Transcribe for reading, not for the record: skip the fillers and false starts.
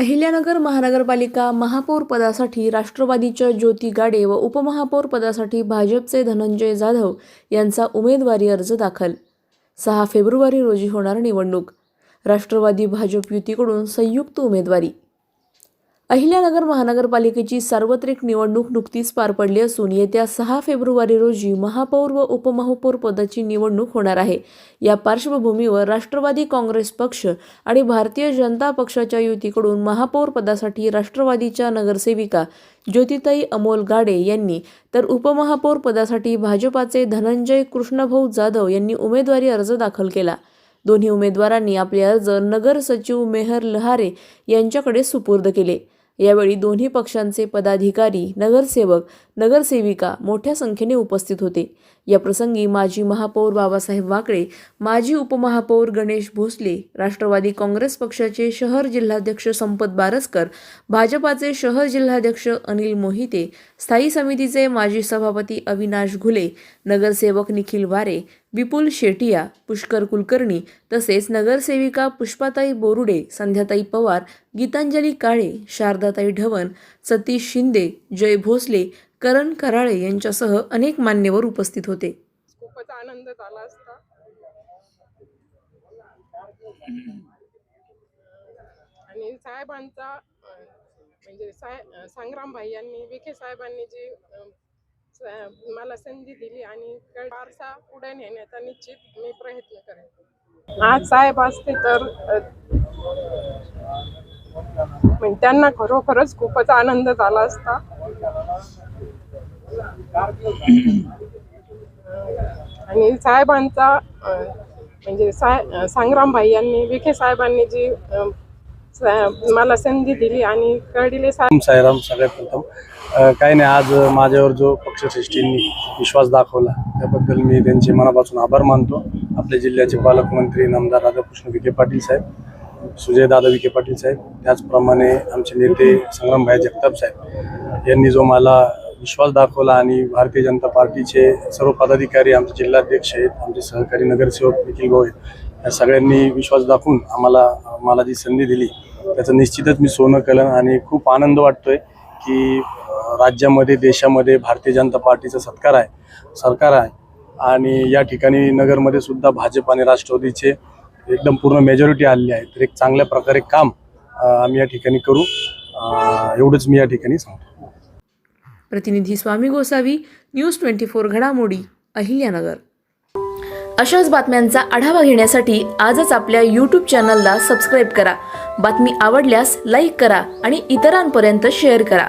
अहिल्यानगर महानगरपालिका महापौर पदासाठी राष्ट्रवादीच्या ज्योती गाडे व उपमहापौर पदासाठी भाजपचे धनंजय जाधव यांचा उमेदवारी अर्ज दाखल. 6 फेब्रुवारी रोजी होणार निवडणूक. राष्ट्रवादी भाजप युतीकडून संयुक्त उमेदवारी. अहिल्यानगर महानगरपालिकेची सार्वत्रिक निवडणूक नुकतीच पार पडली असून येत्या 6 फेब्रुवारी रोजी महापौर व उपमहापौर पदाची निवडणूक होणार आहे. या पार्श्वभूमीवर राष्ट्रवादी काँग्रेस पक्ष आणि भारतीय जनता पक्षाच्या युतीकडून महापौर पदासाठी राष्ट्रवादीच्या नगरसेविका ज्योतिताई अमोल गाडे यांनी तर उपमहापौर पदासाठी भाजपाचे धनंजय कृष्णभाऊ जाधव यांनी उमेदवारी अर्ज दाखल केला. दोन्ही उमेदवारांनी आपले अर्ज नगर सचिव मेहर लहारे यांच्याकडे सुपूर्द केले. यावेळी दोन्ही पक्षांचे पदाधिकारी, नगरसेवक, नगरसेविका मोठ्या संख्येने उपस्थित होते. या प्रसंगी माजी महापौर बाबासाहेब वाकळे, माजी उपमहापौर गणेश भोसले, राष्ट्रवादी काँग्रेस पक्षाचे शहर जिल्हाध्यक्ष संपत बारसकर, भाजपाचे शहर जिल्हाध्यक्ष अनिल मोहिते, स्थायी समितीचे माजी सभापती अविनाश घुले, नगरसेवक निखिल वारे, विपुल शेटिया, पुष्कर कुलकर्णी तसेच नगरसेविका पुष्पाताई बोरुडे, संध्याताई पवार, गीतांजली काळे, शारदाताई ढवण, सतीश शिंदे, जय भोसले, करण कराळे यांच्यासह अनेक मान्यवर उपस्थित होते. खूपच आनंद झाला असता. आणि साहेबांचा म्हणजे संग्राम भाई यांनी, विखे साहेबांनी जी मला संधी दिली आणि वारसा पुढे नेण्याचा निश्चित मी प्रयत्न करेन. आज साहेब असते तर त्यांना खरोखरच खूपच आनंद झाला असता. आणि साहेबांचा म्हणजे संग्राम भाई यांनी, विखे साहेबांनी जी मला संधी दिली आणि कळदिले साहेब सगळ्यात प्रथम काही नाही, आज माझ्यावर जो पक्षश्रेष्ठींनी विश्वास दाखवला त्याबद्दल मी त्यांचे मनापासून आभार मानतो. आपल्या जिल्ह्याचे पालकमंत्री नामदार राधाकृष्ण विखे पाटील साहेब, सुजय दादा विखे पाटील साहेब, त्याचप्रमाणे आमचे नेते संग्रामभाई जगताप साहेब यांनी जो मला विश्वास दाखवला आणि भारतीय जनता पार्टीचे सर्व पदाधिकारी, आमचे जिल्हाध्यक्ष आहेत, आमचे सहकारी नगरसेवक निखिल भाऊ आहेत, या सगळ्यांनी विश्वास दाखवून मला जी संधी दिली त्याचं निश्चितच मी सोनं केलं. आणि खूप आनंद वाटतोय की राज्यामध्ये, देशामध्ये भारतीय जनता पार्टीचं सरकार आहे आणि या ठिकाणी नगरमध्ये सुद्धा भाजप आणि राष्ट्रवादीचे एकदम पूर्ण मेजॉरिटी आलेली आहे. तर एक चांगल्या प्रकारे काम आम्ही या ठिकाणी करू, एवढंच मी या ठिकाणी सांगतो. प्रतिनिधी स्वामी गोसावी, न्यूज 24 घडामोडी, अहिल्यानगर. अशाच बातम्यांचा आढावा घेण्यासाठी आजच आपल्या YouTube चॅनलला सबस्क्राईब करा. बातमी आवडल्यास लाईक करा आणि इतरांपर्यंत शेअर करा.